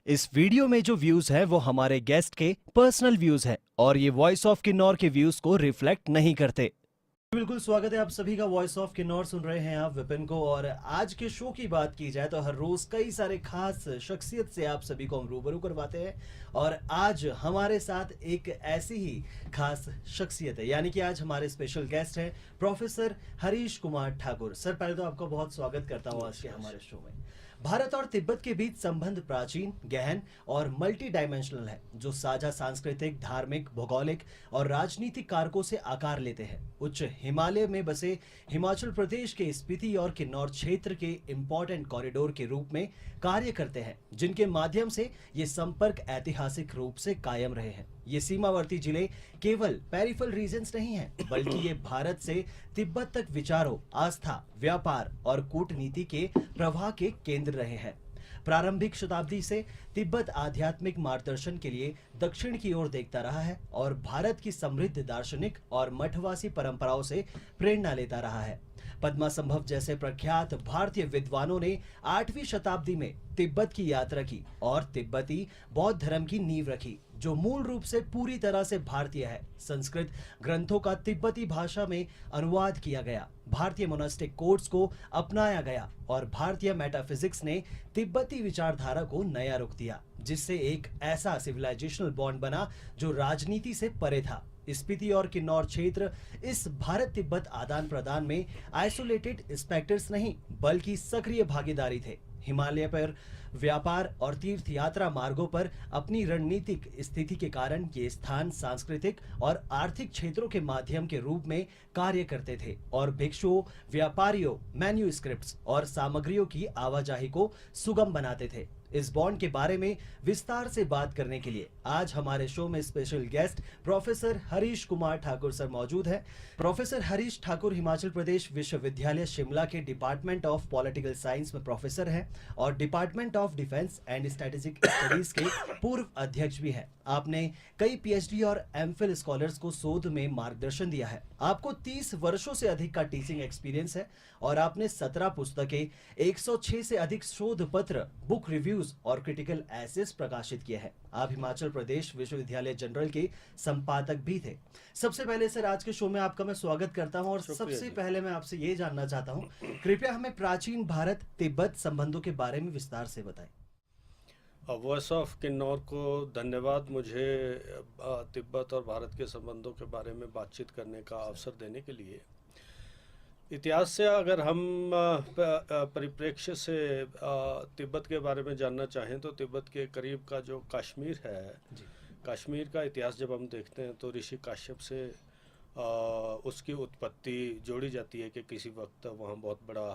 इस वीडियो में जो व्यूज है वो हमारे गेस्ट के पर्सनल व्यूज हैं और ये वॉइस ऑफ किन्नौर के व्यूज को रिफ्लेक्ट नहीं करते। बिल्कुल स्वागत है आप सभी का। वॉइस ऑफ किन्नौर सुन रहे हैं आप विपिन को। और आज के शो की बात की जाए तो हर रोज कई सारे खास शख्सियत से आप सभी को हम रूबरू करवाते हैं। और आज हमारे साथ एक ऐसी ही खास शख्सियत है, यानी कि आज हमारे स्पेशल गेस्ट हैं प्रोफेसर हरीश कुमार ठाकुर। सर, पहले तो आपका बहुत स्वागत करता हूँ आज के हमारे शो में। भारत और तिब्बत के बीच संबंध प्राचीन, गहन और मल्टी डायमेंशनल है, जो साझा सांस्कृतिक, धार्मिक, भौगोलिक और राजनीतिक कारकों से आकार लेते हैं। उच्च हिमालय में बसे हिमाचल प्रदेश के स्पीति और किन्नौर क्षेत्र के इम्पोर्टेंट कॉरिडोर के रूप में कार्य करते हैं, जिनके माध्यम से ये संपर्क ऐतिहासिक रूप से कायम रहे हैं। ये सीमावर्ती जिले केवल पेरिफेरल रीजन्स नहीं हैं, बल्कि ये भारत से तिब्बत तक विचारों, आस्था, व्यापार और कूटनीति के प्रवाह के केंद्र रहे हैं। प्रारंभिक शताब्दी से तिब्बत आध्यात्मिक मार्गदर्शन के लिए दक्षिण की ओर देखता रहा है और भारत की समृद्ध दार्शनिक और मठवासी परंपराओं से प्रेरणा लेता रहा है। पद्मा संभव जैसे प्रख्यात भारतीय विद्वानों ने 8वीं शताब्दी में तिब्बत की यात्रा की और तिब्बती बौद्ध धर्म की नींव रखी, जो मूल रूप से पूरी तरह से भारतीय है। संस्कृत ग्रंथों का तिब्बती भाषा में अनुवाद किया गया, भारतीय मोनास्टिक कोड्स को अपनाया गया और भारतीय मेटाफिजिक्स ने तिब्बती विचारधारा को नया रुख दिया, जिससे एक ऐसा सिविलाइजेशनल बॉन्ड बना जो राजनीति से परे था। स्पीति और किन्नौर क्षेत्र इस भारत तिब्बत आदान प्रदान में आइसोलेटेड स्पेक्टर्स नहीं, बल्कि सक्रिय भागीदारी थे। हिमालय पर व्यापार और तीर्थ यात्रा मार्गों पर अपनी रणनीतिक स्थिति के कारण ये स्थान सांस्कृतिक और आर्थिक क्षेत्रों के माध्यम के रूप में कार्य करते थे और भिक्षुओं, व्यापारियों, मैन्यूस्क्रिप्ट्स और सामग्रियों की आवाजाही को सुगम बनाते थे। इस बॉन्ड के बारे में विस्तार से बात करने के लिए आज हमारे शो में special guest professor Harish Kumar Thakur sir मौजूद हैं। प्रोफेसर हरीश ठाकुर हिमाचल प्रदेश विश्वविद्यालय शिमला के डिपार्टमेंट ऑफ पॉलिटिकल साइंस में प्रोफेसर हैं और department of defence and strategic studies के पूर्व अध्यक्ष भी हैं। आपने कई पीएचडी और एमफिल स्कॉलर्स को शोध में मार्गदर्शन दिया है। आपको 30 वर्षों से अधिक का टीचिंग एक्सपीरियंस है और आपने 17 पुस्तकें, 106 से अधिक शोध पत्र, बुक रिव्यूज और क्रिटिकल एसेस प्रकाशित किए हैं। आप हिमाचल प्रदेश विश्वविद्यालय जनरल के संपादक भी थे। सबसे पहले सर, आज के शो में आपका मैं स्वागत करता हूं और सबसे पहले मैं आपसे ये जानना चाहता हूं, कृपया हमें प्राचीन भारत तिब्बत संबंधों के बारे में विस्तार से बताएं। वॉइस ऑफ किन्नौर को धन्यवाद मुझे तिब्बत और भारत के संबंधों के बारे में बातचीत करने का अवसर देने के लिए। इतिहास से अगर हम परिप्रेक्ष्य से तिब्बत के बारे में जानना चाहें तो तिब्बत के करीब का जो कश्मीर है, कश्मीर का इतिहास जब हम देखते हैं तो ऋषि काश्यप से उसकी उत्पत्ति जोड़ी जाती है कि किसी वक्त वहाँ बहुत बड़ा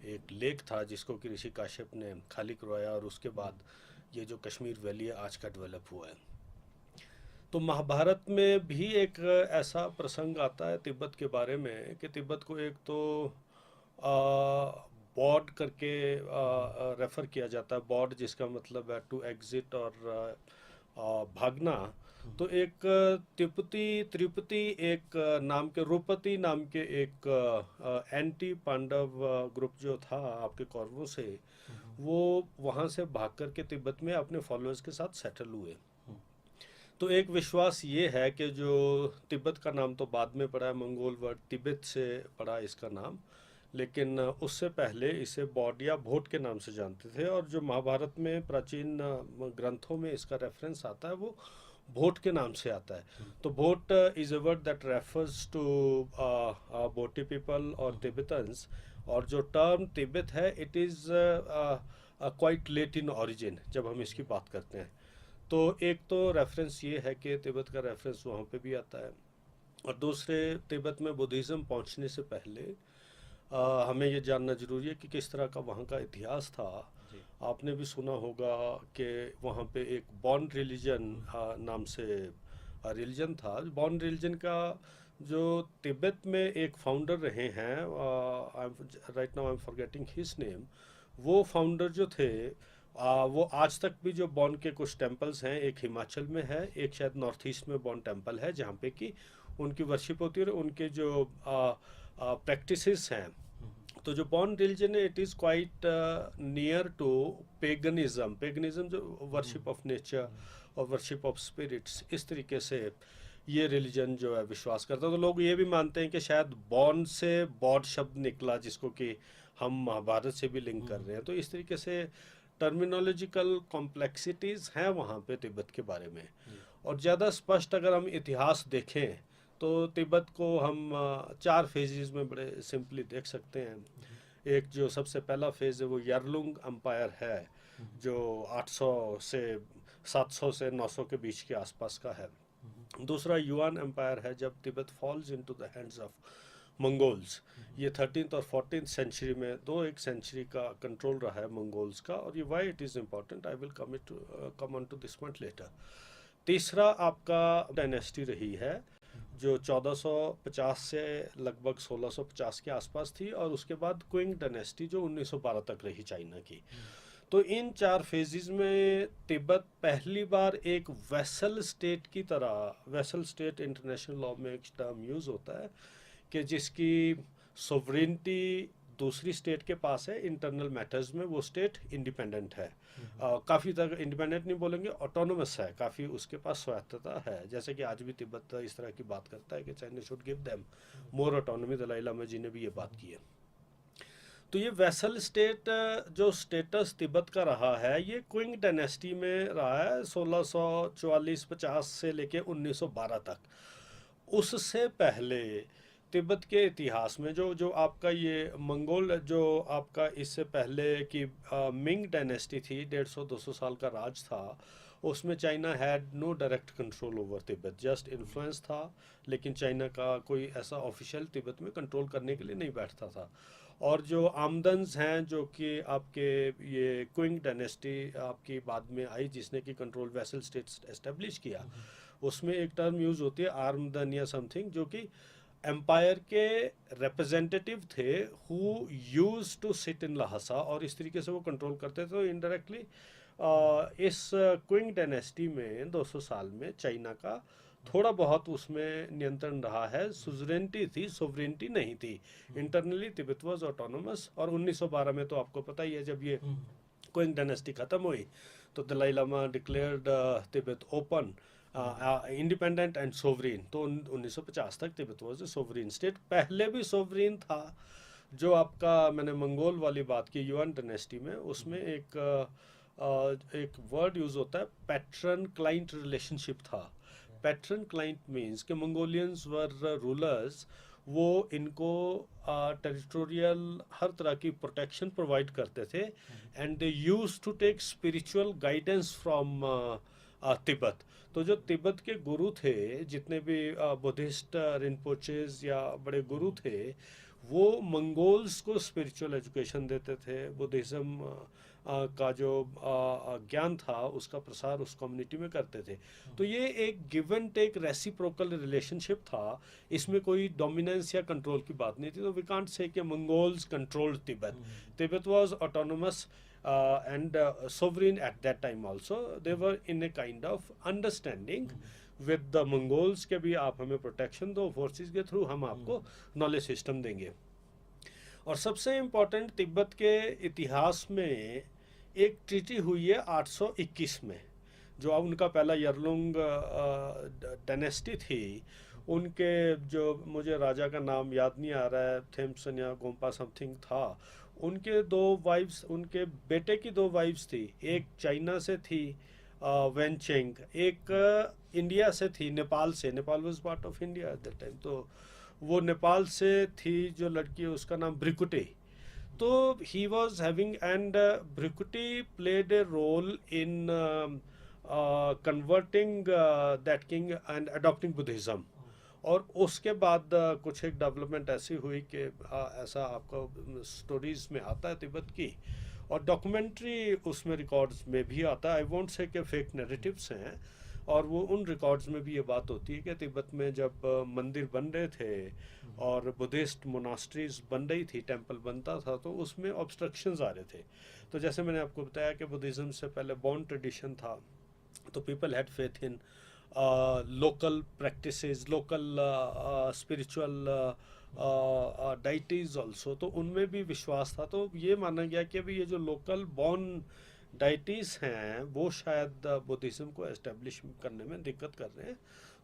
एक लेक था जिसको कि ऋषि काश्यप ने खाली करवाया और उसके बाद ये जो कश्मीर वैली है आज का डेवलप हुआ है। तो महाभारत में भी एक ऐसा प्रसंग आता है तिब्बत के बारे में कि तिब्बत को एक तो बॉड करके रेफ़र किया जाता है। बॉड जिसका मतलब है टू एग्जिट और भागना। तो एक त्रिपुति एक नाम के रूपति नाम के एक एंटी पांडव ग्रुप जो था आपके कौरवों से, वो वहाँ से भाग करके तिब्बत में अपने फॉलोअर्स के साथ सेटल हुए। तो एक विश्वास ये है कि जो तिब्बत का नाम तो बाद में पड़ा है, मंगोल वर्ड तिब्बत से पड़ा इसका नाम, लेकिन उससे पहले इसे बौड या भोट के नाम से जानते थे। और जो महाभारत में प्राचीन ग्रंथों में इसका रेफरेंस आता है वो भोट के नाम से आता है। तो Bhot is a word that refers to Bhoti people और तिब्बतन्स। और जो टर्म तिब्बत है it is quite late in origin जब हम इसकी बात करते हैं। तो एक तो रेफरेंस ये है कि तिब्बत का रेफरेंस वहाँ पे भी आता है। और दूसरे, तिब्बत में बुद्धिज़्म पहुँचने से पहले हमें ये जानना जरूरी है कि किस तरह का वहाँ का इतिहास था। आपने भी सुना होगा कि वहाँ पे एक बॉन रिलीजन नाम से रिलीजन था। बॉन रिलीजन का जो तिब्बत में एक फाउंडर रहे हैं, right now I am forgetting his name, वो फाउंडर जो थे वो आज तक भी जो बॉन के कुछ टेम्पल्स हैं, एक हिमाचल में है, एक शायद नॉर्थ ईस्ट में बॉन टेम्पल है जहाँ पे कि उनकी वर्शिप होती है और उनके जो प्रैक्टिसेस हैं तो जो बॉन रिलीजन है it is quite near to paganism जो वर्शिप ऑफ नेचर और वर्शिप ऑफ स्पिरिट्स, इस तरीके से ये रिलीजन जो है विश्वास करता है। तो लोग ये भी मानते हैं कि शायद बॉन से बॉड शब्द निकला, जिसको कि हम महाभारत से भी लिंक कर रहे हैं। तो इस तरीके से टर्मिनोलॉजिकल कॉम्प्लेक्सिटीज़ हैं वहाँ पे तिब्बत के बारे में। और ज़्यादा स्पष्ट अगर हम इतिहास देखें तो तिब्बत को हम 4 फेजेस में बड़े सिंपली देख सकते हैं। एक जो सबसे पहला फेज़ है वो यारलुंग अम्पायर है, जो 800 से 700 से 900 के बीच के आसपास का है। दूसरा युआन एम्पायर है, जब Tibet falls into the hands of Mongols. ये 13th और 14th सेंचुरी में 1 सेंचुरी का कंट्रोल रहा है मंगोल्स का, और ये why it is important I will come on to this point later. तीसरा आपका डायनेस्टी रही है जो 1450 से लगभग 1650 के आसपास थी, और उसके बाद क्विंग डायनेस्टी जो 1912 तक रही चाइना की। तो इन 4 फेजेस में तिब्बत पहली बार एक वेसल स्टेट की तरह, वेसल स्टेट इंटरनेशनल लॉ में एक टर्म यूज़ होता है कि जिसकी सोवरेनिटी दूसरी स्टेट के पास है, इंटरनल मैटर्स में वो स्टेट इंडिपेंडेंट है। काफ़ी तक इंडिपेंडेंट नहीं बोलेंगे, ऑटोनोमस है, काफ़ी उसके पास स्वायत्तता है। जैसे कि आज भी तिब्बत इस तरह की बात करता है कि China should give them more autonomy. Dalai Lama ji ने भी ये बात की है। तो ये वेसल स्टेट जो स्टेटस तिब्बत का रहा है, ये क्विंग डायनेस्टी में रहा है 1644-50 से लेके 1912 तक। उससे पहले तिब्बत के इतिहास में जो आपका ये मंगोल, जो आपका इससे पहले की मिंग डायनेस्टी थी, 150-200 साल का राज था, उसमें China had no direct control over Tibet, just influence था, लेकिन चाइना का कोई ऐसा ऑफिशियल तिब्बत में कंट्रोल करने के लिए नहीं बैठता था। और जो आमदन्स हैं जो कि आपके ये क्विंग डायनेस्टी आपकी बाद में आई, जिसने कि कंट्रोल वेसल स्टेट एस्टेब्लिश किया, उसमें एक टर्म यूज़ होती है आर्मदन या समथिंग, जो कि एम्पायर के रिप्रेजेंटेटिव थे who use to sit in Lhasa, और इस तरीके से वो कंट्रोल करते थे। तो इनडायरेक्टली इस क्विंग डायनेस्टी में 200 साल में चाइना का थोड़ा बहुत उसमें नियंत्रण रहा है। सुजरेनिटी थी, सोवरेनिटी नहीं थी। Internally Tibet was autonomous. और 1912 में तो आपको पता ही है, जब ये क्विंग डायनेस्टी ख़त्म हुई तो Dalai Lama declared Tibet open independent and sovereign. तो 1950 तक Tibet was a sovereign state. पहले भी सोवरीन था। जो आपका मैंने मंगोल वाली बात की युआन डायनेस्टी में, उसमें एक वर्ड यूज़ होता है, पैट्रन क्लाइंट रिलेशनशिप था। पैट्रन क्लाइंट मीन्स कि मंगोलियंस वर रूलर्स, वो इनको टेरिटोरियल हर तरह की प्रोटेक्शन प्रोवाइड करते थे, and they use to take spiritual guidance from Tibet. तो जो तिब्बत के गुरु थे, जितने भी बुद्धिस्ट रिनपोचेज या बड़े गुरु थे, वो मंगोल्स को स्पिरिचुअल एजुकेशन देते थे। बुद्धिज़्म का जो ज्ञान था उसका प्रसार उस कम्युनिटी में करते थे। तो ये एक give and take reciprocal relationship था। इसमें कोई डोमिनेंस या कंट्रोल की बात नहीं थी। तो वी कांट से कि Mongols controlled Tibet. Tibet was autonomous and sovereign at that time also. They were in a kind of understanding with the Mongols के भी आप हमें प्रोटेक्शन दो, फोर्सेस के थ्रू हम आपको नॉलेज सिस्टम देंगे। और सबसे इम्पोर्टेंट तिब्बत के इतिहास में एक ट्रीटी हुई है 821 में, जो अब उनका पहला यरलुंग डायनेस्टी थी। उनके जो मुझे राजा का नाम याद नहीं आ रहा है, थेम्सन या गोम्पा समथिंग था। उनके 2 वाइफ्स, उनके बेटे की 2 वाइफ्स थी। एक चाइना से थी वेनचेंग, एक इंडिया से थी, नेपाल से। Nepal was part of India at that time. तो वो नेपाल से थी जो लड़की, उसका नाम ब्रिकुटी। तो he was having, and Bhrikuti played a role in converting that king and adopting Buddhism. और उसके बाद कुछ एक डेवलपमेंट ऐसी हुई कि ऐसा आपका स्टोरीज में आता है तिब्बत की, और डॉक्यूमेंट्री उसमें रिकॉर्ड्स में भी आता है। आई वोंट से कि फेक नैरेटिव्स हैं, और वो उन रिकॉर्ड्स में भी ये बात होती है कि तिब्बत में जब मंदिर बन रहे थे और बुद्धिस्ट मोनास्ट्रीज बन रही थी, टेम्पल बनता था, तो उसमें ऑब्स्ट्रक्शंस आ रहे थे। तो जैसे मैंने आपको बताया कि बुद्धिज़्म से पहले बॉर्न ट्रेडिशन था, तो people had faith in local practices, local spiritual deities also, तो उनमें भी विश्वास था। तो ये माना गया कि अभी ये जो लोकल बॉर्न डाइटीज हैं वो शायद बुद्धिज्म को एस्टेब्लिश करने में दिक्कत कर रहे हैं।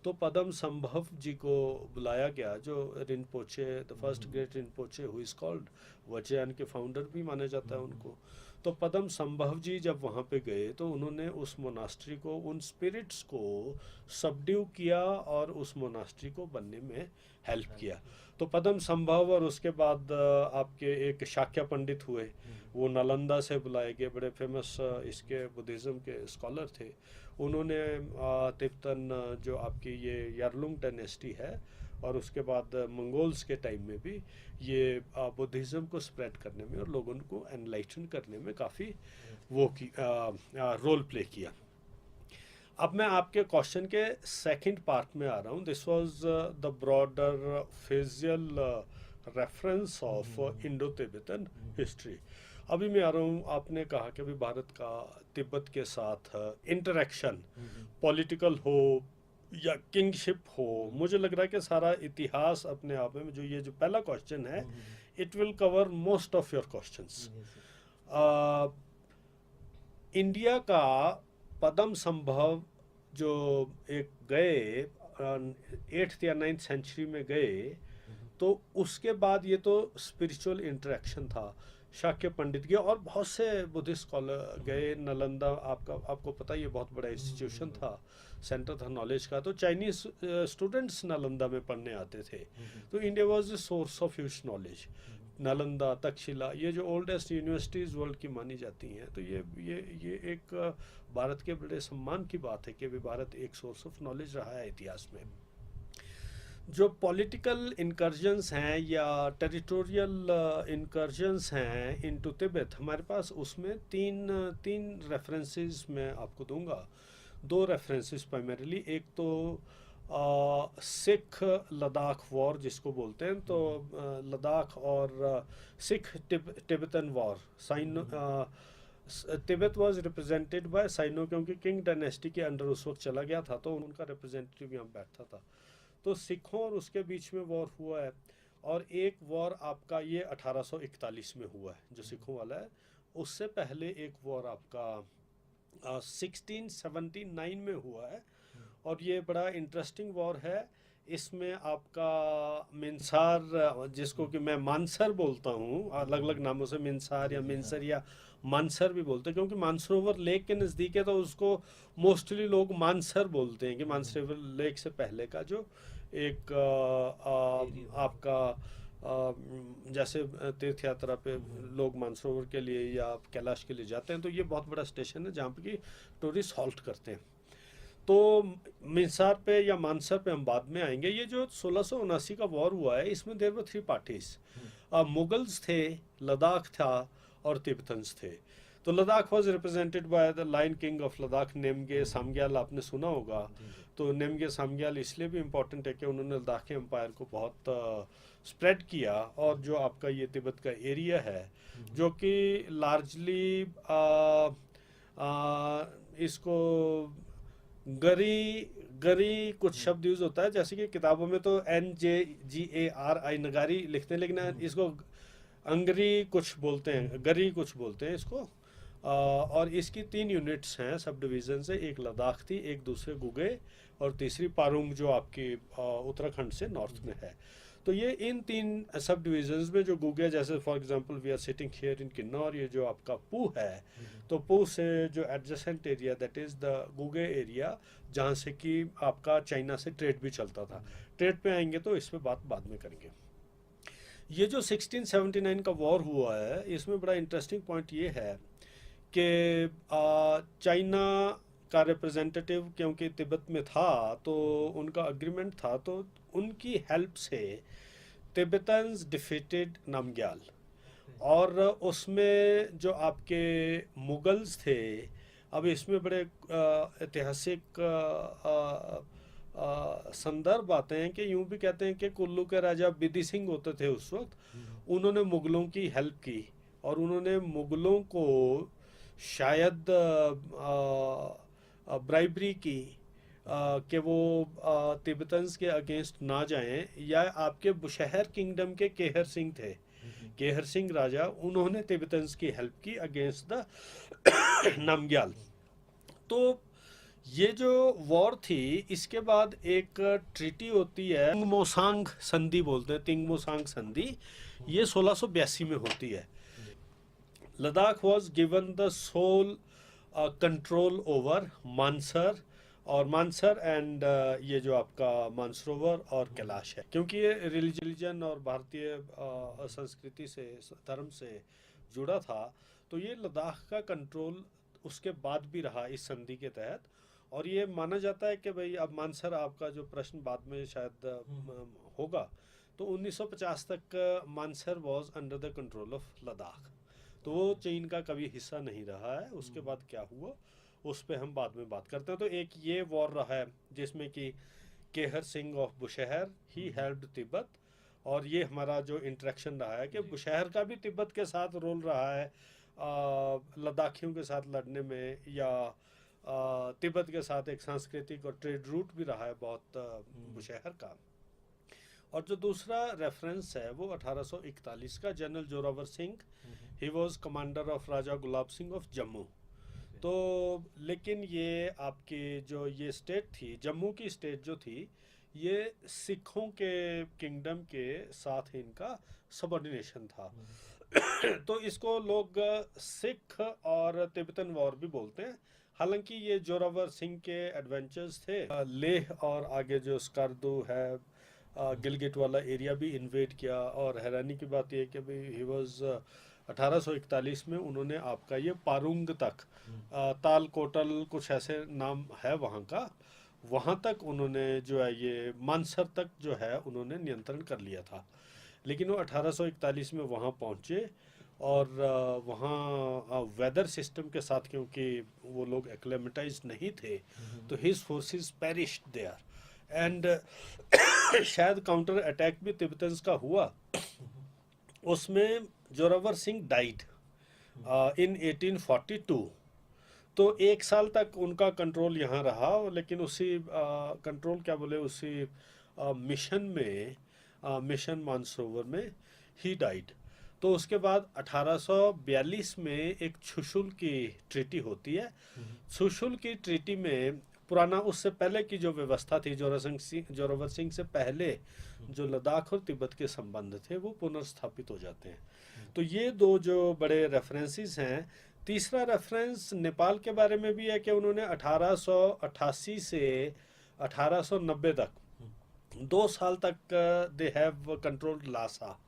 तो पदम संभव जी को बुलाया गया, जो Rinpoche, the first great Rinpoche who is called Vajrayana के फाउंडर भी माना जाता है उनको। तो पदम संभव जी जब वहाँ पे गए तो उन्होंने उस मोनास्ट्री को, उन स्पिरिट्स को सबड्यू किया और उस मोनास्ट्री को बनने में हेल्प किया। तो पदम संभव और उसके बाद आपके एक शाक्य पंडित हुए, वो नालंदा से बुलाए गए, बड़े फेमस इसके बुद्धिज़्म के स्कॉलर थे। उन्होंने तिब्बतन जो आपकी ये यारलुंग डायनेस्टी है और उसके बाद मंगोल्स के टाइम में भी ये बुद्धिज़्म को स्प्रेड करने में और लोगों को एनलाइटन करने में काफ़ी वो की रोल प्ले किया। अब मैं आपके क्वेश्चन के सेकंड पार्ट में आ रहा हूँ। This was the broader facial reference of Indo Tibetan history. अभी मैं आ रहा हूँ, आपने कहा कि अभी भारत का तिब्बत के साथ इंटरेक्शन पॉलिटिकल हो या किंगशिप हो, मुझे लग रहा है कि सारा इतिहास अपने आप में, जो ये जो पहला क्वेश्चन है, it will cover most of your questions. India का पदम संभव जो एक गए 8th या 9th सेंचुरी में गए, तो उसके बाद ये तो स्पिरिचुअल इंटरेक्शन था। शाक्य पंडित गए और बहुत से बुद्धिस्ट स्कॉलर गए। नालंदा आपको पता ही है, बहुत बड़ा इंस्टीट्यूशन था, सेंटर था नॉलेज का। तो चाइनीज स्टूडेंट्स नालंदा में पढ़ने आते थे। तो India was the source of huge knowledge. Nalanda, Takshashila, ये जो ओल्डेस्ट यूनिवर्सिटीज़ वर्ल्ड की मानी जाती हैं, तो ये एक भारत के बड़े सम्मान की बात है कि भी भारत एक सोर्स ऑफ नॉलेज रहा है इतिहास में। जो पॉलिटिकल इनकर्जन्स हैं या टेरिटोरियल इनकर्जन्स हैं इनटू तिब्बत, हमारे पास उसमें तीन रेफरेंसेस मैं आपको दूंगा। 2 रेफरेंसेस प्राइमरीली। एक तो सिख लद्दाख वॉर जिसको बोलते हैं, तो लद्दाख और Sikh Tibetan war, Sino Tibet was represented by Sino, क्योंकि किंग डायनेस्टी के अंडर उस वक्त चला गया था, तो उनका रिप्रेजेंटेटिव यहाँ बैठता था। तो सिखों और उसके बीच में वॉर हुआ है। और एक वॉर आपका ये 1841 में हुआ है जो सिखों वाला है। उससे पहले एक वॉर आपका 1679 में हुआ है, और ये बड़ा इंटरेस्टिंग वॉर है। इसमें आपका मिंसार, जिसको कि मैं मानसर बोलता हूँ, अलग अलग नामों से मिंसार या मिंसर या मानसर भी बोलते हैं, क्योंकि मानसरोवर लेक के नज़दीक है, तो उसको मोस्टली लोग मानसर बोलते हैं कि मानसरोवर लेक से पहले का जो एक आपका जैसे तीर्थ यात्रा पे लोग मानसरोवर के लिए या कैलाश के लिए जाते हैं, तो ये बहुत बड़ा स्टेशन है जहाँ पे कि टूरिस्ट हॉल्ट करते हैं। तो मिंसार पे या मानसर पे हम बाद में आएंगे। ये जो 1679 का वॉर हुआ है, इसमें देयर वर 3 पार्टीज। मुगल्स थे, लद्दाख था और तिब्बतन्स थे। तो Ladakh was represented by the lion king of Ladakh, Sengge Namgyal, आपने सुना होगा। तो नेम्गे सामग्याल इसलिए भी इम्पोर्टेंट है कि उन्होंने लद्दाखी एम्पायर को बहुत स्प्रेड किया। और जो आपका ये तिब्बत का एरिया है, जो कि लार्जली इसको गरी कुछ शब्द यूज होता है, जैसे कि किताबों में तो NJGARI नगारी लिखते हैं, लेकिन इसको अंगरी कुछ बोलते हैं, गरी कुछ बोलते हैं इसको। और इसकी 3 यूनिट्स हैं सब डिवीजन से। एक लद्दाख थी, एक दूसरे गुगे, और तीसरी पारुंग जो आपकी उत्तराखंड से नॉर्थ में है। तो ये इन 3 सब डिविजन्स में जो गुगे, जैसे for example we are sitting here in Kinnaur, ये जो आपका पू है, तो पू से जो adjacent area, that is the Guge area, जहाँ से कि आपका चाइना से ट्रेड भी चलता था। ट्रेड पे आएंगे तो इस पर बात बाद में करेंगे। ये जो 1679 का वॉर हुआ है, इसमें बड़ा इंटरेस्टिंग पॉइंट ये है कि चाइना का रिप्रेजेंटेटिव क्योंकि तिब्बत में था, तो उनका अग्रीमेंट था, तो उनकी हेल्प से तिब्बतन्स डिफीटेड नामग्याल। और उसमें जो आपके मुगल्स थे, अब इसमें बड़े ऐतिहासिक संदर्भ आते हैं कि यूं भी कहते हैं कि कुल्लू के राजा बिधि सिंह होते थे उस वक्त, उन्होंने मुगलों की हेल्प की और उन्होंने मुगलों को शायद ब्राइबरी की कि वो तिब्बतन्स के अगेंस्ट ना जाएं, या आपके बुशहर किंगडम के केहर सिंह थे, केहर सिंह राजा, उन्होंने तिब्बतन्स की हेल्प की अगेंस्ट द नामग्याल। तो ये जो वॉर थी, इसके बाद एक ट्रीटी होती है, तिंगमोसांग संधि बोलते हैं, तिंगमोसांग संधि, ये 1682 में होती है। Ladakh was given the sole control over Mansar, और मानसर एंड ये जो आपका मानसरोवर और कैलाश है, क्योंकि ये रिलीजन और भारतीय संस्कृति से, धर्म से जुड़ा था, तो ये लद्दाख का कंट्रोल उसके बाद भी रहा इस संधि के तहत। और ये माना जाता है कि भाई, अब मानसर आपका जो प्रश्न बाद में शायद होगा, तो 1950 तक Mansar was under the control of Ladakh, तो वो चीन का कभी हिस्सा नहीं रहा है। उसके बाद क्या हुआ उस पर हम बाद में बात करते हैं। तो एक ये वॉर रहा है जिसमें कि Kehar Singh of Bushahr he helped Tibet, और ये हमारा जो इंटरेक्शन रहा है कि बुशहर का भी तिब्बत के साथ रोल रहा है लद्दाखियों के साथ लड़ने में, या तिब्बत के साथ एक सांस्कृतिक और ट्रेड रूट भी रहा है बहुत बुशहर का। और जो दूसरा रेफरेंस है वो 1841 का, general Zorawar Singh, he was commander of Raja Gulab Singh of Jammu. तो लेकिन ये आपकी जो ये स्टेट थी, जम्मू की स्टेट जो थी, ये सिखों के किंगडम के साथ इनका सबऑर्डिनेशन था। तो इसको लोग सिख और तिब्बतन वॉर भी बोलते हैं। हालांकि ये जोरावर सिंह के एडवेंचर्स थे, लेह और आगे जो स्कार्दू है, गिलगिट वाला एरिया भी इन्वेड किया। और हैरानी की बात यह कि भाई ही वॉज 1841 में उन्होंने आपका ये पारुंग तक, ताल कोटल कुछ ऐसे नाम है वहाँ का, वहाँ तक उन्होंने जो है ये मानसर तक जो है उन्होंने नियंत्रण कर लिया था। लेकिन वो 1841 में वहाँ पहुँचे, और वहाँ वेदर सिस्टम के साथ, क्योंकि वो लोग एक्लेमेटाइज नहीं थे, तो his forces perished there and शायद काउंटर अटैक भी तिब्बतन्स का हुआ, उसमें जोरावर सिंह डाइड इन 1842। तो एक साल तक उनका कंट्रोल यहाँ रहा, लेकिन उसी कंट्रोल क्या बोले, उसी मिशन में, मिशन मानसरोवर में ही डाइड। तो उसके बाद 1842 में एक छुशुल की ट्रीटी होती है। छुशुल की ट्रीटी में पुराना, उससे पहले की जो व्यवस्था थी, जोरावर सिंह से पहले जो लद्दाख और तिब्बत के संबंध थे वो पुनर्स्थापित हो जाते हैं। तो ये दो जो बड़े रेफरेंसेस हैं। तीसरा रेफरेंस नेपाल के बारे में भी है कि उन्होंने 1888 से 1890 तक 2 साल तक दे हैव कंट्रोल्ड लासा,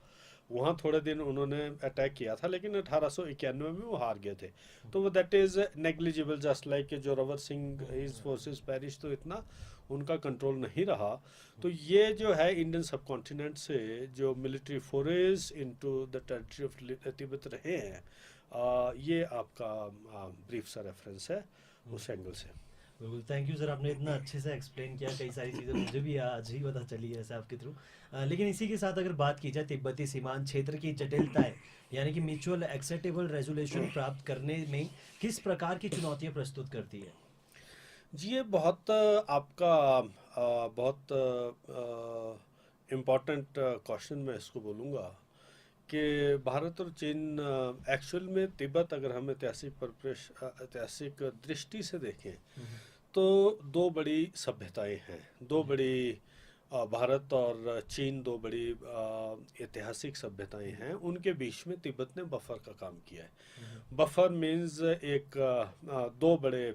वहाँ थोड़े दिन उन्होंने अटैक किया था, लेकिन 1891 में वो हार गए थे। तो वो that is negligible, just like Zorawar Singh his forces perish, तो इतना उनका कंट्रोल नहीं रहा। तो ये जो है इंडियन सब कॉन्टिनेंट से जो military forage into the territory of Tibet रहे हैं, ये आपका ब्रीफ सा रेफरेंस है उस एंगल से। बिल्कुल, थैंक यू सर, आपने इतना अच्छे से एक्सप्लेन किया, कई सारी चीज़ें मुझे भी आज ही पता चली है ऐसे आपके थ्रू। लेकिन इसी के साथ अगर बात की जाए तिब्बती सीमांत क्षेत्र की जटिलताएं, यानी कि म्यूचुअल एक्सेप्टेबल रेजोल्यूशन प्राप्त करने में किस प्रकार की चुनौतियां प्रस्तुत करती है? जी, ये बहुत आपका बहुत इम्पोर्टेंट क्वेश्चन मैं इसको बोलूँगा कि भारत और चीन एक्चुअल में, तिब्बत अगर हम ऐतिहासिक दृष्टि से देखें तो दो बड़ी सभ्यताएं हैं, दो बड़ी भारत और चीन दो बड़ी ऐतिहासिक सभ्यताएं हैं। उनके बीच में तिब्बत ने बफर का काम किया है। बफर मीन्स एक दो बड़े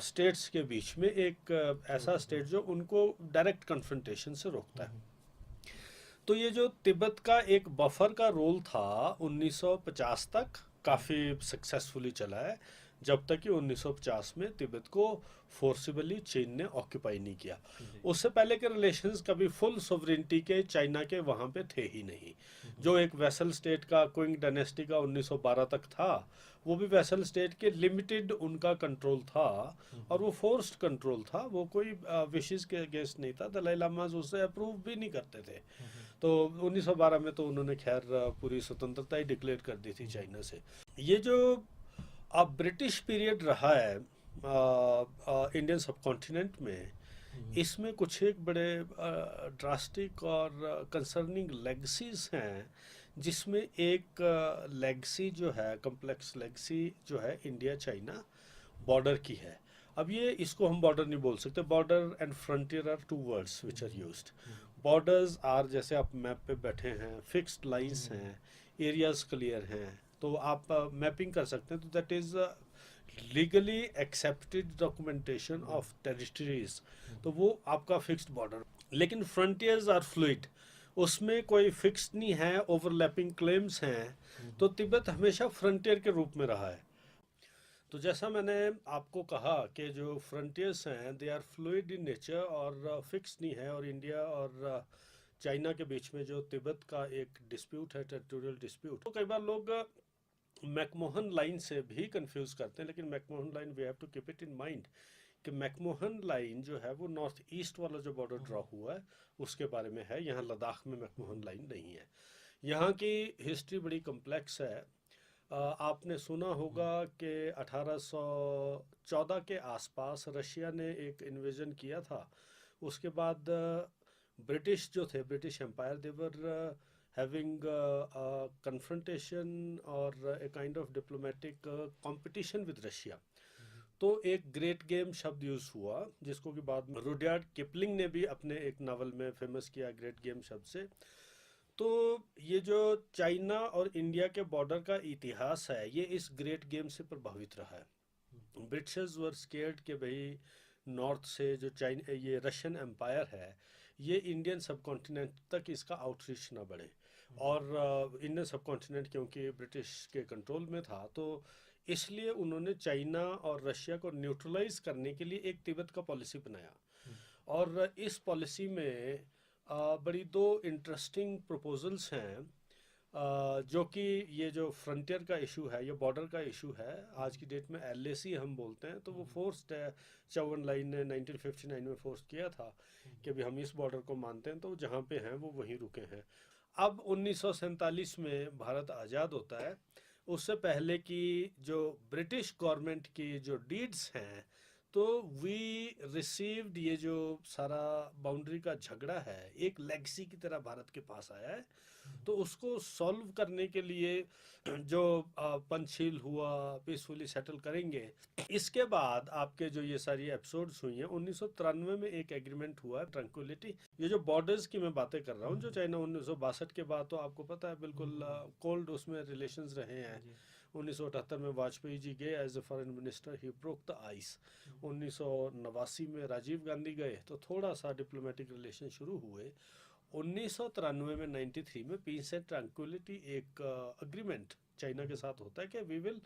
स्टेट्स के बीच में एक ऐसा स्टेट जो उनको डायरेक्ट कन्फ्रंटेशन से रोकता है। तो ये जो तिब्बत का एक बफर का रोल था 1950 तक काफ़ी सक्सेसफुली चला है, जब तक कि 1950 में तिब्बत को फोर्सिबली चीन ने ऑक्यूपाई नहीं किया। उससे पहले के रिलेशंस कभी फुल सोवरेनिटी के चाइना के वहाँ पे थे ही नहीं। जो एक वेसल स्टेट का क्विंग डायनेस्टी का 1912 तक था, वो भी वेसल स्टेट के लिमिटेड उनका कंट्रोल था, और वो फोर्स्ड कंट्रोल था, वो कोई विशेष के अगेंस्ट नहीं था। दलाई लामा उसे अप्रूव भी नहीं करते थे। तो 1912 में तो उन्होंने खैर पूरी स्वतंत्रता ही डिक्लेयर कर दी थी चाइना से। ये जो अब ब्रिटिश पीरियड रहा है इंडियन सब कॉन्टिनेंट में, इसमें कुछ एक बड़े ड्रास्टिक और कंसर्निंग लेगसीज हैं, जिसमें एक लेगसी जो है, कम्प्लेक्स लेगसी जो है इंडिया चाइना बॉर्डर की है। अब ये इसको हम बॉर्डर नहीं बोल सकते, border and frontier are two words which are used. Borders are, जैसे आप मैप पे बैठे हैं, फिक्स्ड लाइंस हैं, एरियाज क्लियर हैं, तो आप मैपिंग कर सकते हैं, तो that is legally accepted documentation of territories, तो वो आपका फिक्स्ड बॉर्डर। लेकिन फ्रंटियर्स आर फ्लूइड, उसमें कोई फिक्स नहीं है, ओवरलैपिंग क्लेम्स हैं, तो तिब्बत हमेशा फ्रंटियर के रूप में रहा है। तो जैसा मैंने आपको कहा कि जो फ्रंटियर्स हैं they are fluid in nature और फिक्स नहीं है, और इंडिया और चाइना के बीच में जो तिब्बत का एक डिस्प्यूट है, टेरिटोरियल डिस्प्यूट, तो कई बार लोग मैकमोहन लाइन से भी कंफ्यूज करते हैं, लेकिन McMahon line we have to keep it in mind कि मैकमोहन लाइन जो है वो नॉर्थ ईस्ट वाला जो बॉर्डर ड्रॉ हुआ है उसके बारे में है। यहाँ लद्दाख में मैकमोहन लाइन नहीं है। यहाँ की हिस्ट्री बड़ी कम्प्लेक्स है। आपने सुना होगा कि 1814 के आसपास रशिया ने एक इन्वेजन किया था। उसके बाद ब्रिटिश जो थे, British empire, they were having a confrontation और a kind of diplomatic competition with Russia। तो एक ग्रेट गेम शब्द यूज हुआ, जिसको कि बाद में रुडयार्ड किपलिंग ने भी अपने एक नावल में फेमस किया ग्रेट गेम शब्द से। तो ये जो चाइना और इंडिया के बॉर्डर का इतिहास है, ये इस ग्रेट गेम से प्रभावित रहा है। ब्रिटिशर्स वर स्केर्ड कि भाई नॉर्थ से जो चाइना, ये रशियन एम्पायर है, ये इंडियन सब कॉन्टिनेंट तक इसका आउटरीच ना बढ़े, और इंडियन सब कॉन्टिनेंट क्योंकि ब्रिटिश के कंट्रोल में था, तो इसलिए उन्होंने चाइना और रशिया को न्यूट्रलाइज करने के लिए एक तिब्बत का पॉलिसी बनाया। और इस पॉलिसी में बड़ी दो इंटरेस्टिंग प्रपोजल्स हैं, जो कि ये जो फ्रंटियर का इशू है, ये बॉर्डर का इशू है, आज की डेट में LAC हम बोलते हैं, तो वो फोर्स्ड है। चौवन लाइन ने 1959 में फोर्स किया था कि अभी हम इस बॉर्डर को मानते हैं, तो जहाँ पे हैं वो वहीं रुके हैं। अब 1947 में भारत आज़ाद होता है। उससे पहले की जो ब्रिटिश गवर्नमेंट की जो डीड्स हैं, तो वी रिसीव्ड, ये जो सारा बाउंड्री का झगड़ा है एक लेगसी की तरह भारत के पास आया है। तो उसको सॉल्व करने के लिए जो पंचशील हुआ, पीसफुली सेटल करेंगे। इसके बाद आपके जो ये सारी एपिसोड्स हुई हैं, 1993 में एक एग्रीमेंट हुआ है, ट्रैंक्विलिटी। ये जो बॉर्डर्स की मैं बातें कर रहा हूँ, जो चाइना 1962 के बाद, तो आपको पता है बिल्कुल कोल्ड उसमें रिलेशंस रहे हैं। 1978 में वाजपेयी जी गए as a foreign minister, he broke the ice. 1989 में राजीव गांधी गए, तो थोड़ा सा डिप्लोमेटिक रिलेशन शुरू हुए। 1993 में 93 में पीस एंड ट्रैंक्विलिटी एक अग्रीमेंट चाइना के साथ होता है कि वी विल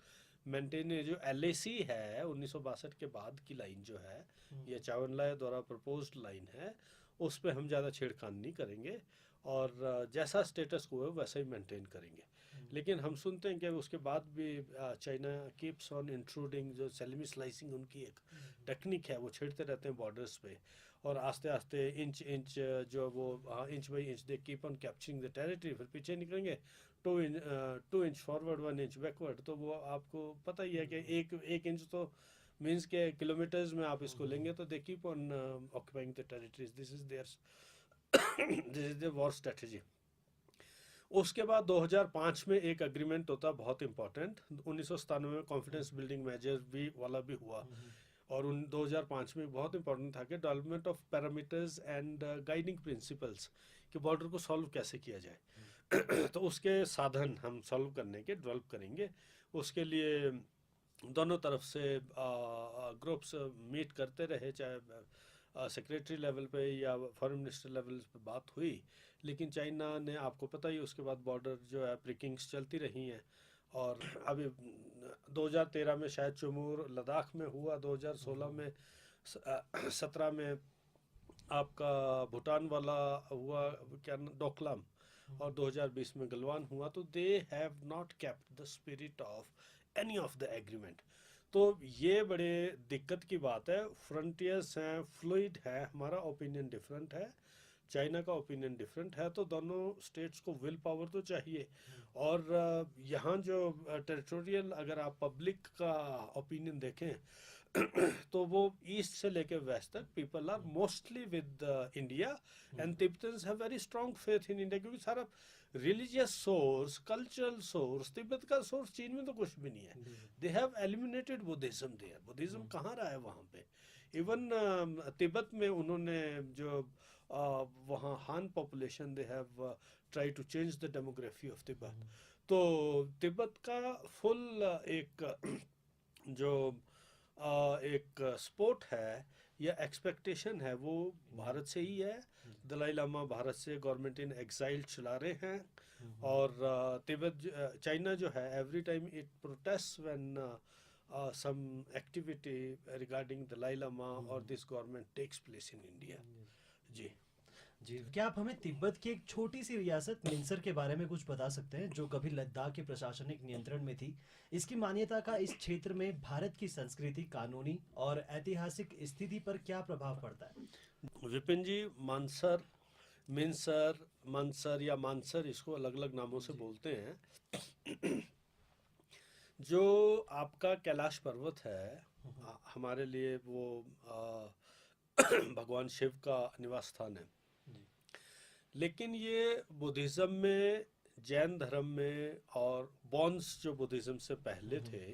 मेंटेन। जो LAC है 1962 के बाद की लाइन जो है, ये चावनलाय द्वारा प्रपोज्ड लाइन है, उस पर हम ज़्यादा छेड़खानी नहीं करेंगे, और जैसा स्टेटस को है वैसा ही मेंटेन करेंगे। लेकिन हम सुनते हैं कि उसके बाद भी चाइना कीप्स ऑन इंट्रूडिंग, जो सैलमी स्लाइसिंग उनकी एक टेक्निक है, वो छेड़ते रहते हैं बॉर्डर्स पे, और आस्ते आस्ते इंच इंच जो वो inch by inch they keep on capturing the territory. फिर पीछे निकलेंगे 2 इंच फॉरवर्ड 1 इंच बैकवर्ड। तो वो आपको पता ही है कि एक इंच तो मीन्स के किलोमीटर्स में आप इसको लेंगे, तो they keep on occupying the territories. This is their this is the war strategy. उसके बाद 2005 में एक एग्रीमेंट होता है बहुत इंपॉर्टेंट। 1997 में कॉन्फिडेंस बिल्डिंग मेजर भी वाला भी हुआ, और 2005 में बहुत इंपॉर्टेंट था कि development of parameters and guiding principles, कि बॉर्डर को सॉल्व कैसे किया जाए। तो उसके साधन हम सॉल्व करने के डेवलप करेंगे। उसके लिए दोनों तरफ से ग्रुप्स मीट करते रहे, चाहे सेक्रेटरी लेवल पे या फॉरेन मिनिस्टर लेवल पे बात हुई। लेकिन चाइना ने, आपको पता ही, उसके बाद बॉर्डर जो है प्रिकिंग्स चलती रही हैं। और अभी 2013 में शायद चुमूर लद्दाख में हुआ, 2016 में 17 में आपका भूटान वाला हुआ, क्या डोकलाम, और 2020 में गलवान हुआ। तो they have not kept the spirit of any of the agreement. तो ये बड़े दिक्कत की बात है। फ्रंटियर्स हैं, फ्लूइड है, हमारा ओपिनियन डिफरेंट है, चाइना का ओपिनियन डिफरेंट है, तो दोनों स्टेट्स को विल पावर तो चाहिए। और यहाँ जो टेरिटोरियल, अगर आप पब्लिक का ओपिनियन देखें तो वो ईस्ट से लेके वेस्ट तक people are mostly with India, and Tibetans have very strong faith in India, क्योंकि सारा religious source, cultural source, Tibet का सोर्स चीन में तो कुछ भी नहीं है। They have eliminated Buddhism there. Buddhism कहाँ रहा है वहाँ पे? इवन तिब्बत में उन्होंने जो वहाँ Han population, they have try to change the demography of Tibet. तो तिब्बत का फुल एक जो एक स्पोर्ट है या एक्सपेक्टेशन है वो भारत से ही है। दलाई लामा भारत से गवर्नमेंट इन एग्जाइल चला रहे हैं, और तिब्बत चाइना जो है every time it protest when some activity regarding Dalai Lama or this government takes place in India. जी जी, क्या आप हमें तिब्बत की एक छोटी सी रियासत मिंसर के बारे में कुछ बता सकते हैं, जो कभी लद्दाख के प्रशासनिक नियंत्रण में थी? इसकी मान्यता का इस क्षेत्र में भारत की संस्कृति, कानूनी और ऐतिहासिक स्थिति पर क्या प्रभाव पड़ता है? विपिन जी, मानसर, मिंसर, मंसर या मानसर, इसको अलग अलग नामों से बोलते हैं। जो आपका कैलाश पर्वत है, हमारे लिए वो भगवान शिव का निवास स्थान है। लेकिन ये बुद्धिज़्म में, जैन धर्म में और बॉन्स जो बुद्धिज़्म से पहले थे,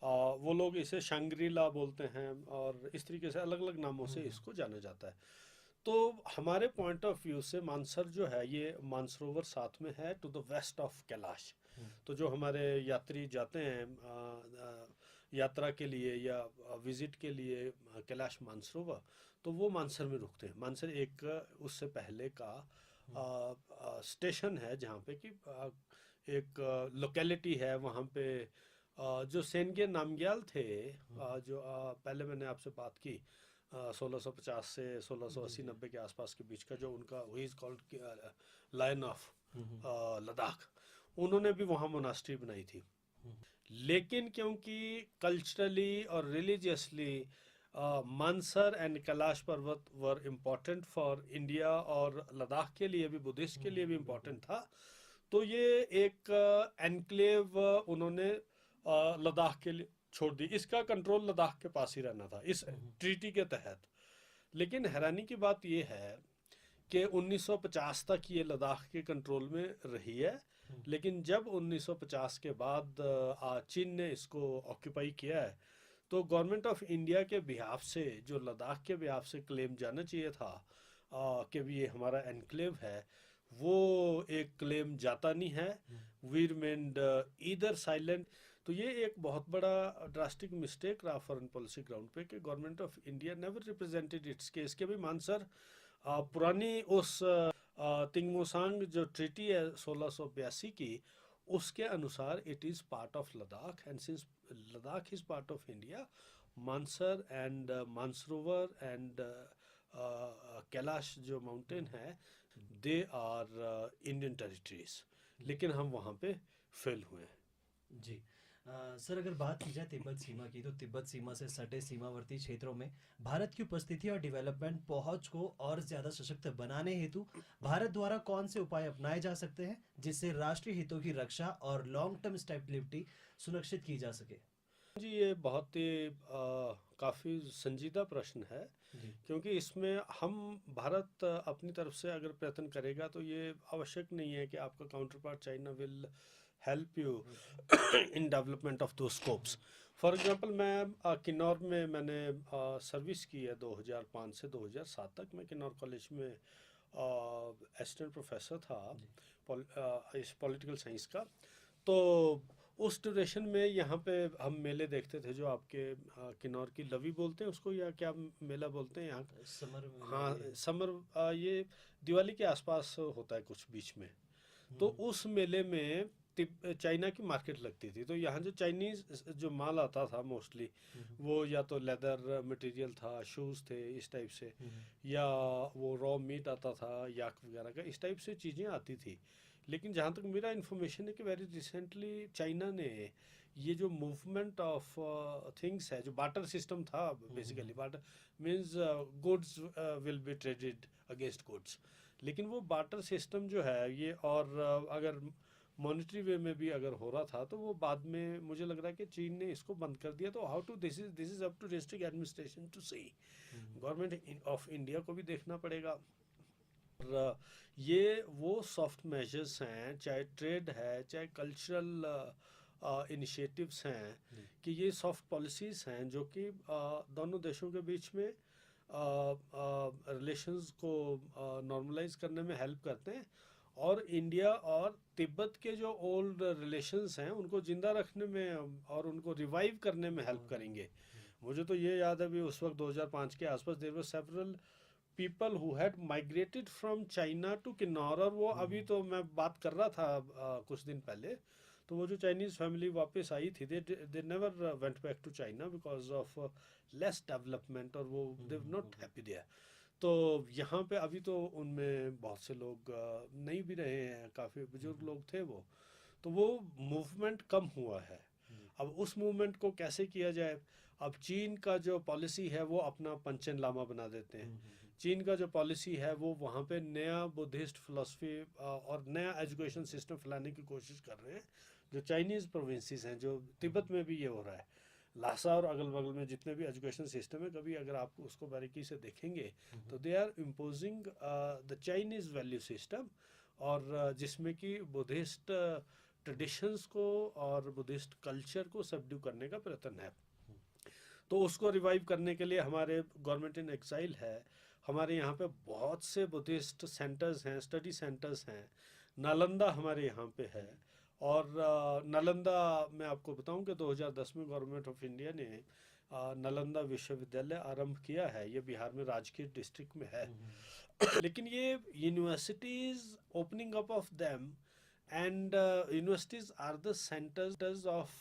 वो लोग इसे शंग्रीला बोलते हैं, और इस तरीके से अलग अलग नामों से इसको जाना जाता है। तो हमारे पॉइंट ऑफ व्यू से मानसर जो है, ये मानसरोवर साथ में है to the west of Kailash. तो जो हमारे यात्री जाते हैं यात्रा के लिए या विजिट के लिए कैलाश मानसरोवर, तो वो मानसर में रुकते हैं। मानसर एक उससे पहले का स्टेशन है, जहाँ पे कि एक लोकेलिटी है वहाँ पे। जो सेनगे नामग्याल थे, जो पहले मैंने आपसे बात की 1650 से 1680-90 के आसपास के बीच का, जो उनका he is called lion of Ladakh, उन्होंने भी वहाँ मोनास्ट्री बनाई थी। लेकिन क्योंकि कल्चरली और रिलीजियसली मानसर एंड कैलाश पर्वत वर इम्पोर्टेंट फॉर इंडिया, और लद्दाख के लिए भी, बुद्धिस्ट के लिए भी इम्पोर्टेंट था, तो ये एक एनक्लेव उन्होंने लद्दाख के लिए छोड़ दी। इसका कंट्रोल लद्दाख के पास ही रहना था इस ट्रीटी के तहत। लेकिन हैरानी की बात यह है कि 1950 तक ये लद्दाख के कंट्रोल में रही है। लेकिन जब 1950 के बाद चीन ने इसको ऑक्यूपाई किया है, तो गवर्नमेंट ऑफ इंडिया के बिहाफ से, जो लद्दाख के बिहाफ से क्लेम जाना चाहिए था कि भी ये हमारा एनक्लेव है, वो एक क्लेम जाता नहीं है। We remained either silent. तो ये एक बहुत बड़ा ड्रास्टिक मिस्टेक रहा फॉरेन पॉलिसी ग्राउंड पे कि government of India never represented its case. के भी मानसर पुरानी उस तिंगमोसांग जो ट्रीटी है 1682 की, उसके अनुसार it is part of Ladakh, and since Ladakh is part of India, Mansar and Mansarovar and Kailash जो माउंटेन है, दे आर इंडियन टेरिटरीज। लेकिन हम वहाँ पे फेल हुए हैं। जी सर, अगर बात की जाए तिब्बत सीमा की, तो तिब्बत सीमा से सटे सीमावर्ती क्षेत्रों में भारत की उपस्थिति और डेवलपमेंट पहुंच को और ज्यादा सशक्त बनाने हेतु भारत द्वारा कौन से उपाय अपनाए जा सकते हैं, जिससे राष्ट्रीय हितों की रक्षा और लॉन्ग टर्म स्टेबिलिटी सुनिश्चित की जा सके? जी, ये बहुत ही काफ़ी संजीदा प्रश्न है, क्योंकि इसमें हम भारत अपनी तरफ से अगर प्रयत्न करेगा तो ये आवश्यक नहीं है कि आपका counter part China will help you in development of दो स्कोप्स। फॉर एग्जांपल, मैं किन्नौर में मैंने सर्विस की है 2005 से 2007 तक। मैं किन्नौर कॉलेज में असिस्टेंट प्रोफेसर था इस पॉलिटिकल साइंस का। तो उस ड्यूरेशन में यहाँ पे हम मेले देखते थे, जो आपके किन्नौर की लवी बोलते हैं उसको, या क्या मेला बोलते हैं यहाँ? समर। हाँ, समर, ये दिवाली के आसपास होता है कुछ बीच में। तो उस मेले में चाइना की मार्केट लगती थी। तो यहाँ जो चाइनीज जो माल आता था मोस्टली, वो या तो लेदर मटेरियल था, शूज़ थे इस टाइप से, या वो रॉ मीट आता था याक वगैरह का, इस टाइप से चीज़ें आती थी। लेकिन जहाँ तक मेरा इन्फॉर्मेशन है कि वेरी रिसेंटली चाइना ने ये जो मूवमेंट ऑफ थिंग्स है, जो बार्टर सिस्टम था, basically barter means goods will be traded against goods, लेकिन वो बार्टर सिस्टम जो है ये, और अगर मॉनेटरी वे में भी अगर हो रहा था, तो वो बाद में मुझे लग रहा है कि चीन ने इसको बंद कर दिया। तो how to this is up to district administration to see, government of India को भी देखना पड़ेगा। और ये वो सॉफ्ट मेजर्स हैं, चाहे ट्रेड है, चाहे कल्चरल इनिशिएटिव्स हैं, कि ये सॉफ्ट पॉलिसीज़ हैं जो कि दोनों देशों के बीच में रिलेशंस को नॉर्मलाइज करने में हेल्प करते हैं, और इंडिया और तिब्बत के जो ओल्ड रिलेशंस हैं उनको ज़िंदा रखने में और उनको रिवाइव करने में हेल्प करेंगे। मुझे तो ये याद है भी, उस वक्त 2005 के आसपास there were several people who had migrated from China to Kinnaur, और वो अभी तो मैं बात कर रहा था कुछ दिन पहले, तो वो जो चाइनीज़ फैमिली वापस आई थी, they never went back to China because of less development, और वो they were not happy there. तो यहाँ पे अभी तो उनमें बहुत से लोग नहीं भी रहे हैं, काफ़ी बुजुर्ग लोग थे वो, तो वो मूवमेंट कम हुआ है। अब उस मूवमेंट को कैसे किया जाए? अब चीन का जो पॉलिसी है वो अपना पंचेन लामा बना देते हैं। चीन का जो पॉलिसी है वो वहाँ पे नया बुद्धिस्ट फिलोसफी और नया एजुकेशन सिस्टम फैलाने की कोशिश कर रहे हैं। जो चाइनीज़ प्रोविंसेस हैं, जो तिब्बत में भी ये हो रहा है, लासा और अगल बगल में जितने भी एजुकेशन सिस्टम है, कभी अगर आप उसको बारीकी से देखेंगे तो they are imposing the Chinese value system, और जिसमें कि बुद्धिस्ट ट्रेडिशंस को और बुद्धिस्ट कल्चर को सबड्यू करने का प्रयत्न है। तो उसको रिवाइव करने के लिए हमारे गवर्नमेंट इन एक्साइल है, हमारे यहाँ पे बहुत से बुद्धिस्ट सेंटर्स हैं, स्टडी सेंटर्स हैं। नालंदा हमारे यहाँ पे है, और नालंदा मैं आपको बताऊं कि 2010 में गवर्नमेंट ऑफ इंडिया ने नालंदा विश्वविद्यालय आरंभ किया है। ये बिहार में राजगीर डिस्ट्रिक्ट में है। लेकिन ये universities opening up of them, and universities are the centers of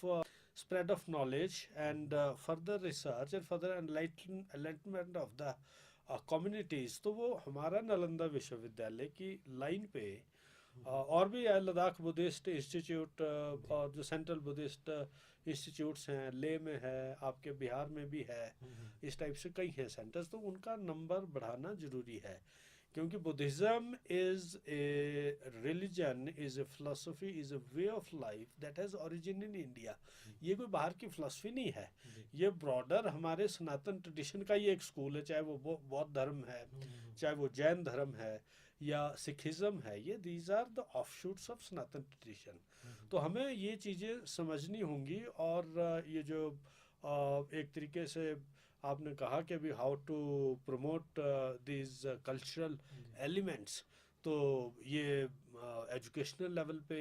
spread of knowledge and further research and further enlightenment of the communities। तो वो हमारा नालंदा विश्वविद्यालय की लाइन पे और भी है, लद्दाख बुद्धिस्ट इंस्टीट्यूट और जो सेंट्रल बुद्धिस्ट इंस्टीट्यूट्स हैं, ले में है, आपके बिहार में भी है, इस टाइप से कई हैं सेंटर्स। तो उनका नंबर बढ़ाना ज़रूरी है, क्योंकि Buddhism is a religion, is a philosophy, is a way of life that has origin in India. ये कोई बाहर की फिलोसफी नहीं है, ये ब्रॉडर हमारे सनातन ट्रेडिशन का ही एक स्कूल है। चाहे वो बौद्ध धर्म है, चाहे वो जैन धर्म है, या सिखिज़्म है, ये these are the offshoots of Sanatan tradition. तो हमें ये चीज़ें समझनी होंगी। और ये जो एक तरीके से आपने कहा कि अभी how to promote these cultural elements, तो ये एजुकेशनल लेवल पे,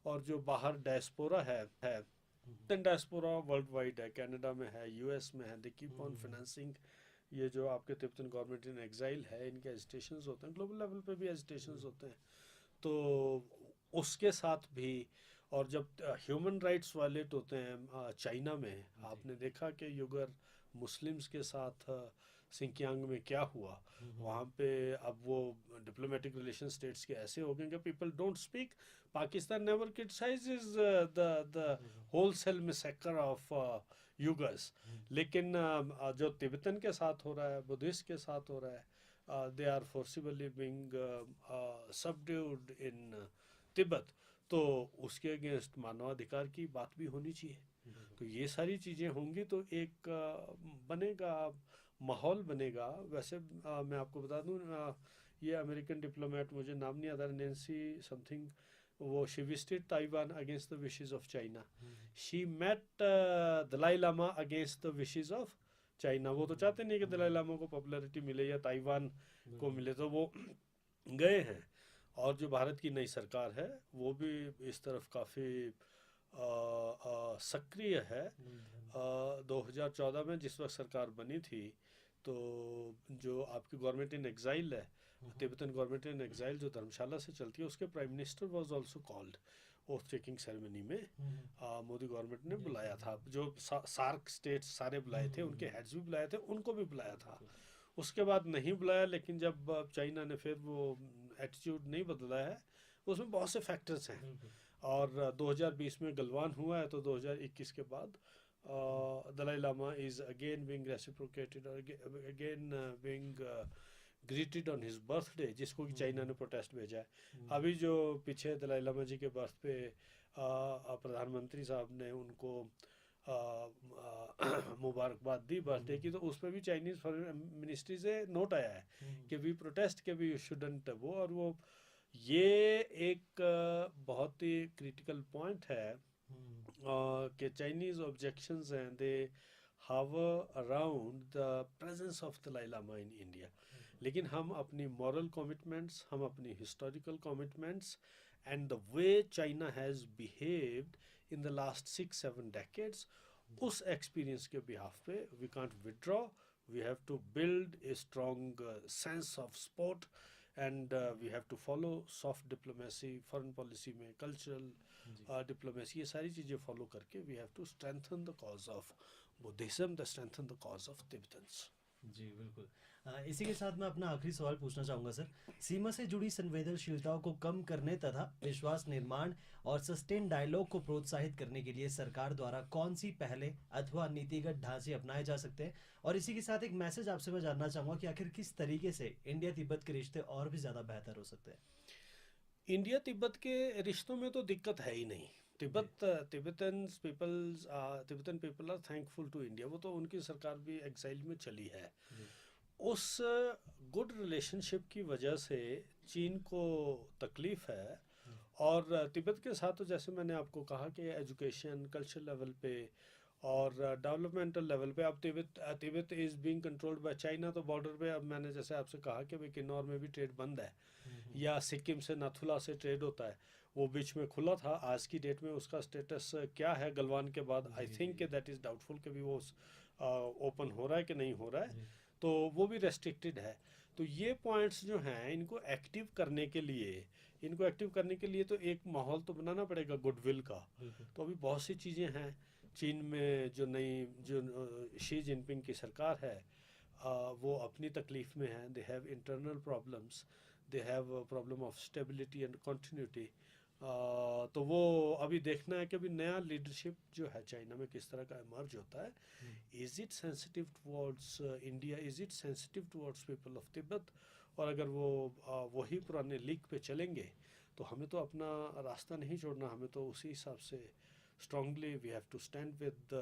और जो बाहर डायस्पोरा है डायस्पोरा वर्ल्ड वाइड है, कनाडा में है, यूएस में है, दे कीप ऑन फाइनेंसिंग। ये जो आपके तिब्बतन गवर्नमेंट इन एग्जाइल है, इनके एजिटेशंस होते हैं, ग्लोबल लेवल पे भी एजिटेशंस होते हैं। तो उसके साथ भी, और जब ह्यूमन राइट्स वायलेट होते हैं चाइना में, आपने देखा कि युगर मुस्लिम्स के साथ सिंकियांग में क्या हुआ, वहाँ पे अब वो डिप्लोमेटिक रिलेशन स्टेट्स के ऐसे हो गए कि people don't speak. Pakistan never criticises the wholesale massacre of Uyghurs, लेकिन जो तिब्बतन के साथ हो रहा है, बुद्धिस्ट के साथ हो रहा है, they are forcibly being subdued in Tibet, तो उसके अगेंस्ट मानवाधिकार की बात भी होनी चाहिए। तो ये सारी चीज़ें होंगी तो एक बनेगा, माहौल बनेगा। वैसे मैं आपको बता दूं, ये अमेरिकन डिप्लोमेट, मुझे नाम नहीं आता, नैन्सी समथिंग, वो she visited Taiwan against the wishes of China. She met Dalai Lama against the wishes of China. वो तो चाहते नहीं कि दलाई लामा को पॉपुलैरिटी मिले या ताइवान को मिले, तो वो गए हैं। और जो भारत की नई सरकार है वो भी इस तरफ काफ़ी सक्रिय है। 2014 में जिस वक्त सरकार बनी थी, तो जो आपकी गवर्नमेंट इन एग्जाइल है, तिब्बतन गवर्नमेंट इन एग्जाइल जो धर्मशाला से चलती है, उसके prime minister was also called oath taking ceremony में। मोदी गवर्नमेंट ने बुलाया था, जो सार्क स्टेट्स सारे बुलाए थे, उनके हेड्स भी बुलाए थे, उनको भी बुलाया था। उसके बाद नहीं बुलाया, लेकिन जब चाइना ने फिर वो एटीट्यूड नहीं बदला है, उसमें बहुत से फैक्टर्स हैं। और 2020 में गलवान हुआ है, तो 2021 के बाद Dalai Lama is again being reciprocated और again being greeted on his birthday, जिसको कि चाइना ने प्रोटेस्ट भेजा है। हम्म, अभी जो पीछे दलाई लामा जी के बर्थ पे प्रधानमंत्री साहब ने उनको मुबारकबाद दी बर्थडे की, तो उस पर भी चाइनीज़ फॉरेन मिनिस्ट्री से नोट आया है कि वी प्रोटेस्ट के वी शुडंट वो, और वो ये एक बहुत ही क्रिटिकल पॉइंट है कि चाइनीज़ ऑब्जेक्शंस हैं they hover around the presence of Dalai Lama in India. लेकिन हम अपनी मॉरल कमिटमेंट्स, हम अपनी historical commitments and the way China has behaved in the last 6-7 decades, उस एक्सपीरियंस के बिहाफ पे we can't withdraw, we have to build a strong sense of support and we have to follow soft diplomacy, foreign policy में cultural diplomacy, ये सारी चीज़ें follow करके we have to strengthen the cause of Buddhism, the strengthen the cause of Tibetans. जी बिल्कुल। इसी के साथ मैं अपना आखिरी सवाल पूछना चाहूँगा सर। सीमा से जुड़ी संवेदनशीलताओं को कम करने तथा विश्वास निर्माण और सस्टेन डायलॉग को प्रोत्साहित करने के लिए सरकार द्वारा कौन सी पहले अथवा नीतिगत ढांचे अपनाए जा सकते हैं? और इसी के साथ एक मैसेज आपसे मैं जानना चाहूँगा कि आखिर किस तरीके से इंडिया तिब्बत के रिश्ते और भी ज़्यादा बेहतर हो सकते हैं? इंडिया तिब्बत के रिश्तों में तो दिक्कत है ही नहीं। Tibetan people are thankful to India, वो तो उनकी सरकार भी एग्जाइल में चली है। उस गुड रिलेशनशिप की वजह से चीन को तकलीफ़ है, और तिब्बत के साथ तो जैसे मैंने आपको कहा कि एजुकेशन, कल्चर लेवल पे और डेवलपमेंटल लेवल पे अब Tibet is being controlled by China. तो बॉर्डर पे अब मैंने जैसे आपसे कहा कि भाई किन्नौर में भी ट्रेड बंद है, या सिक्किम से नाथुला से ट्रेड होता है, वो बीच में खुला था। आज की डेट में उसका स्टेटस क्या है गलवान के बाद, I think that is doubtful कि भी वो ओपन हो रहा है कि नहीं हो रहा है, तो वो भी रेस्ट्रिक्टेड है। तो ये पॉइंट्स जो हैं इनको एक्टिव करने के लिए तो एक माहौल तो बनाना पड़ेगा गुडविल का। तो अभी बहुत सी चीज़ें हैं चीन में, जो शी जिनपिंग की सरकार है वो अपनी तकलीफ़ में है, they have internal problems, they have problem of stability and continuity. तो वो अभी देखना है कि अभी नया लीडरशिप जो है चाइना में किस तरह का इमर्ज होता है। Is it sensitive towards India, is it sensitive towards people of Tibet, और अगर वो वही पुराने लीक पे चलेंगे तो हमें तो अपना रास्ता नहीं छोड़ना, हमें तो उसी हिसाब से strongly we have to stand with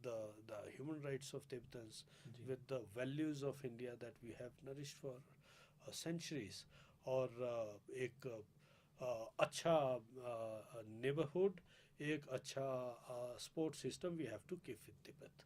the human rights of Tibetans, with the values of India that we have nourished for centuries, और एक अच्छा neighborhood, एक अच्छा support system we have to keep with Tibet.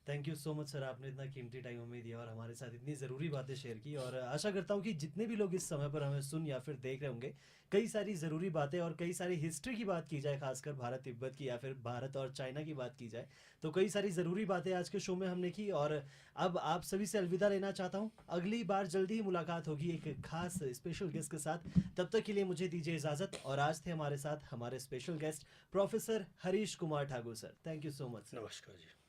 Thank you so much sir, आपने इतना कीमती time हमें दिया और हमारे साथ इतनी ज़रूरी बातें शेयर की। और आशा करता हूँ कि जितने भी लोग इस समय पर हमें सुन या फिर देख रहे होंगे, कई सारी ज़रूरी बातें और कई सारी हिस्ट्री की बात की जाए, खासकर भारत तिब्बत की या फिर भारत और चाइना की बात की जाए, तो कई सारी ज़रूरी बातें आज के शो में हमने की। और अब आप सभी से अलविदा लेना चाहता हूँ। अगली बार जल्दी ही मुलाकात होगी एक खास स्पेशल गेस्ट के साथ। तब तक के लिए मुझे दीजिए इजाज़त। और आज थे हमारे साथ हमारे special guest professor Harish Kumar Thakur sir. Thank you so much sir. नमस्कार जी।